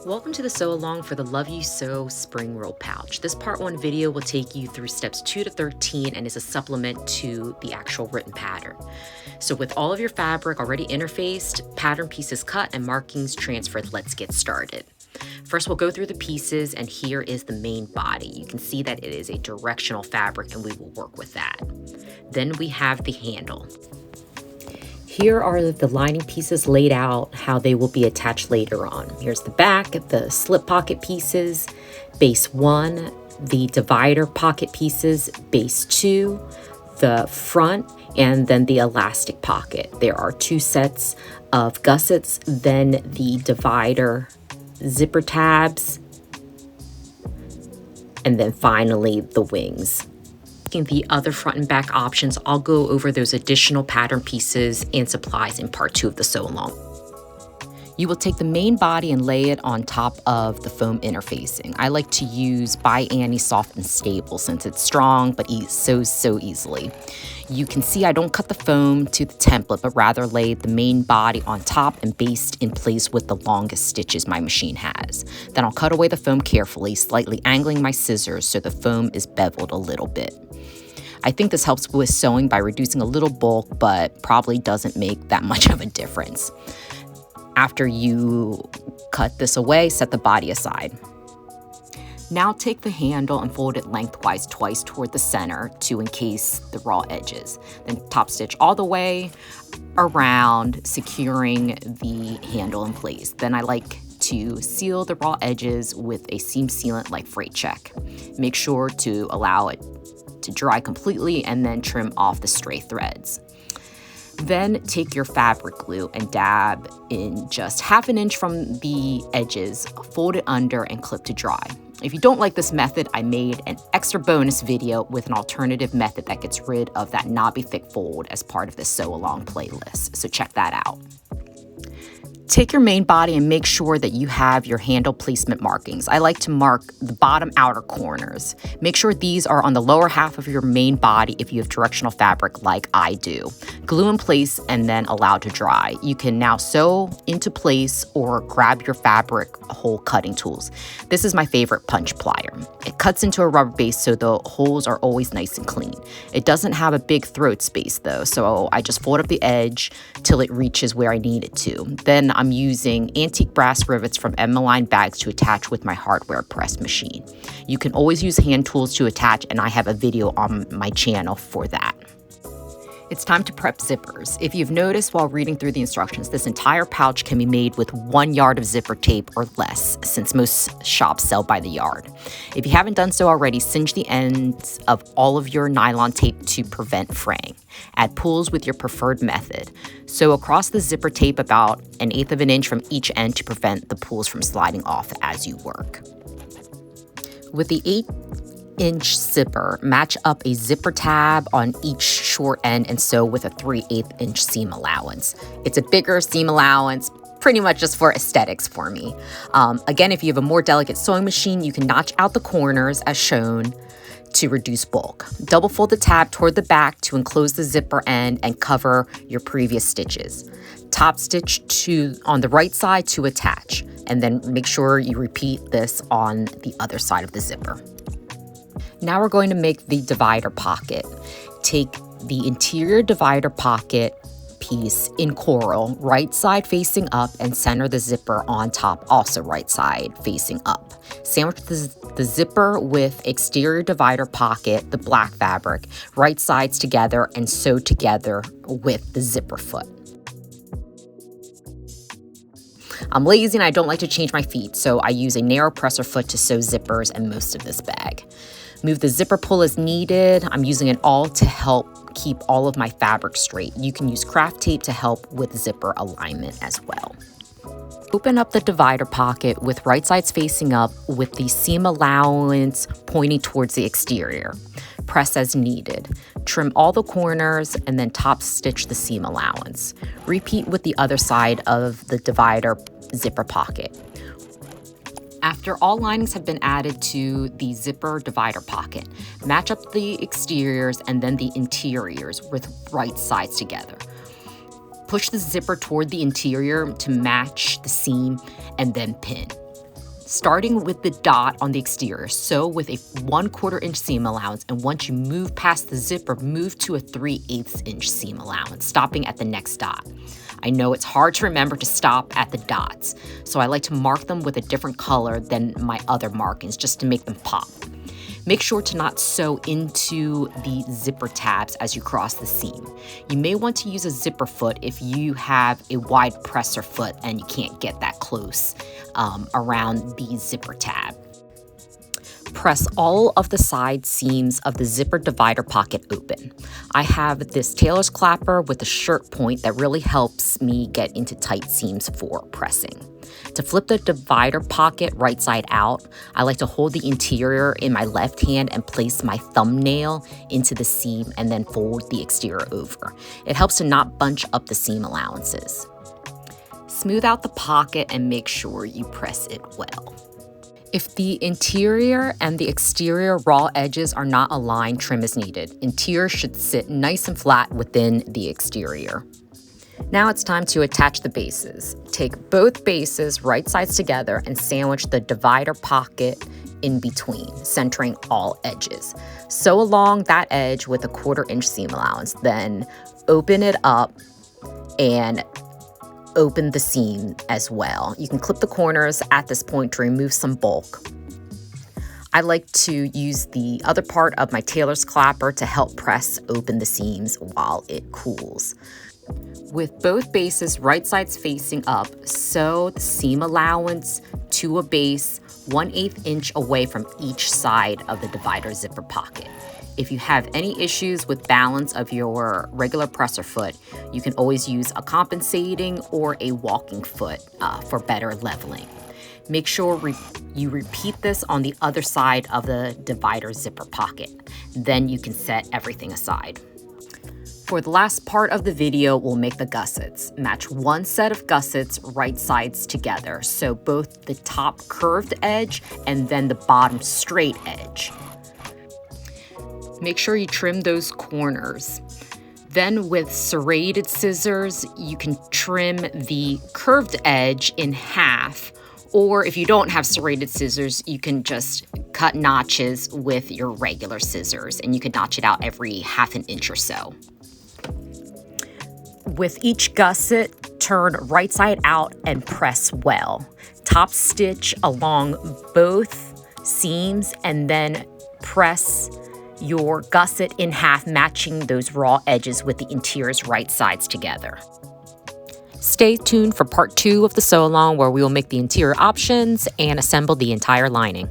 Welcome to the Sew Along for the Love You Sew Spring Roll Pouch. This part 1 video will take you through steps 2 to 13 and is a supplement to the actual written pattern. So with all of your fabric already interfaced, pattern pieces cut, and markings transferred, let's get started. First, we'll go through the pieces, and here is the main body. You can see that it is a directional fabric, and we will work with that. Then we have the handle. Here are the lining pieces laid out, how they will be attached later on. Here's the back, the slip pocket pieces, base 1, the divider pocket pieces, base 2, the front, and then the elastic pocket. There are 2 sets of gussets, then the divider zipper tabs, and then finally the wings. The other front and back options, I'll go over those additional pattern pieces and supplies in part 2 of the sew along. You will take the main body and lay it on top of the foam interfacing. I like to use by Annie Soft and Stable since it's strong but sews so easily. You can see I don't cut the foam to the template, but rather lay the main body on top and based in place with the longest stitches my machine has. Then I'll cut away the foam carefully, slightly angling my scissors so the foam is beveled a little bit. I think this helps with sewing by reducing a little bulk, but probably doesn't make that much of a difference. After you cut this away, set the body aside. Now take the handle and fold it lengthwise twice toward the center to encase the raw edges. Then top stitch all the way around, securing the handle in place. Then I like to seal the raw edges with a seam sealant like freight check. Make sure to allow it to dry completely and then trim off the stray threads. Then take your fabric glue and dab in just 1/2 inch from the edges, fold it under and clip to dry. If you don't like this method, I made an extra bonus video with an alternative method that gets rid of that knobby thick fold as part of the sew along playlist, so check that out. Take your main body and make sure that you have your handle placement markings. I like to mark the bottom outer corners. Make sure these are on the lower half of your main body if you have directional fabric like I do. Glue in place and then allow to dry. You can now sew into place or grab your fabric hole cutting tools. This is my favorite punch plier. It cuts into a rubber base so the holes are always nice and clean. It doesn't have a big throat space though, so I just fold up the edge till it reaches where I need it to. Then I'm using antique brass rivets from Emmeline bags to attach with my hardware press machine. You can always use hand tools to attach, and I have a video on my channel for that. It's time to prep zippers. If you've noticed while reading through the instructions, this entire pouch can be made with 1 yard of zipper tape or less, since most shops sell by the yard. If you haven't done so already, singe the ends of all of your nylon tape to prevent fraying. Add pulls with your preferred method. Sew across the zipper tape about 1/8 of an inch from each end to prevent the pulls from sliding off as you work. With the 8-inch zipper, match up a zipper tab on each short end and sew with a 3/8 inch seam allowance. It's a bigger seam allowance, pretty much just for aesthetics for me. Again, if you have a more delicate sewing machine, you can notch out the corners as shown to reduce bulk. Double fold the tab toward the back to enclose the zipper end and cover your previous stitches. Top stitch on the right side to attach, and then make sure you repeat this on the other side of the zipper. Now we're going to make the divider pocket. Take the interior divider pocket piece in coral, right side facing up, and center the zipper on top, also right side facing up. Sandwich the zipper with exterior divider pocket, the black fabric, right sides together, and sew together with the zipper foot. I'm lazy and I don't like to change my feet, so I use a narrow presser foot to sew zippers and most of this bag. Move the zipper pull as needed. I'm using an awl to help keep all of my fabric straight. You can use craft tape to help with zipper alignment as well. Open up the divider pocket with right sides facing up with the seam allowance pointing towards the exterior. Press as needed. Trim all the corners and then top stitch the seam allowance. Repeat with the other side of the divider zipper pocket. After all linings have been added to the zipper divider pocket, match up the exteriors and then the interiors with right sides together. Push the zipper toward the interior to match the seam and then pin. Starting with the dot on the exterior, sew with a 1/4 inch seam allowance, and once you move past the zipper, move to a 3/8 inch seam allowance, stopping at the next dot. I know it's hard to remember to stop at the dots, so I like to mark them with a different color than my other markings just to make them pop. Make sure to not sew into the zipper tabs as you cross the seam. You may want to use a zipper foot if you have a wide presser foot and you can't get that close around the zipper tab. Press all of the side seams of the zipper divider pocket open. I have this tailor's clapper with a shirt point that really helps me get into tight seams for pressing. To flip the divider pocket right side out, I like to hold the interior in my left hand and place my thumbnail into the seam and then fold the exterior over. It helps to not bunch up the seam allowances. Smooth out the pocket and make sure you press it well. If the interior and the exterior raw edges are not aligned, trim is needed. Interior should sit nice and flat within the exterior. Now it's time to attach the bases. Take both bases right sides together and sandwich the divider pocket in between, centering all edges. Sew along that edge with a 1/4 inch seam allowance, then open it up and open the seam as well. You can clip the corners at this point to remove some bulk. I like to use the other part of my tailor's clapper to help press open the seams while it cools. With both bases right sides facing up, sew the seam allowance to a base 1/8 inch away from each side of the divider zipper pocket. If you have any issues with balance of your regular presser foot, you can always use a compensating or a walking foot for better leveling. Make sure you repeat this on the other side of the divider zipper pocket. Then you can set everything aside. For the last part of the video, we'll make the gussets. Match one set of gussets right sides together, so both the top curved edge and then the bottom straight edge. Make sure you trim those corners. Then with serrated scissors, you can trim the curved edge in half, or if you don't have serrated scissors, you can just cut notches with your regular scissors, and you can notch it out every 1/2 inch or so. With each gusset, turn right side out and press well. Top stitch along both seams and then press your gusset in half, matching those raw edges with the interior's right sides together. Stay tuned for part 2 of the sew along, where we will make the interior options and assemble the entire lining.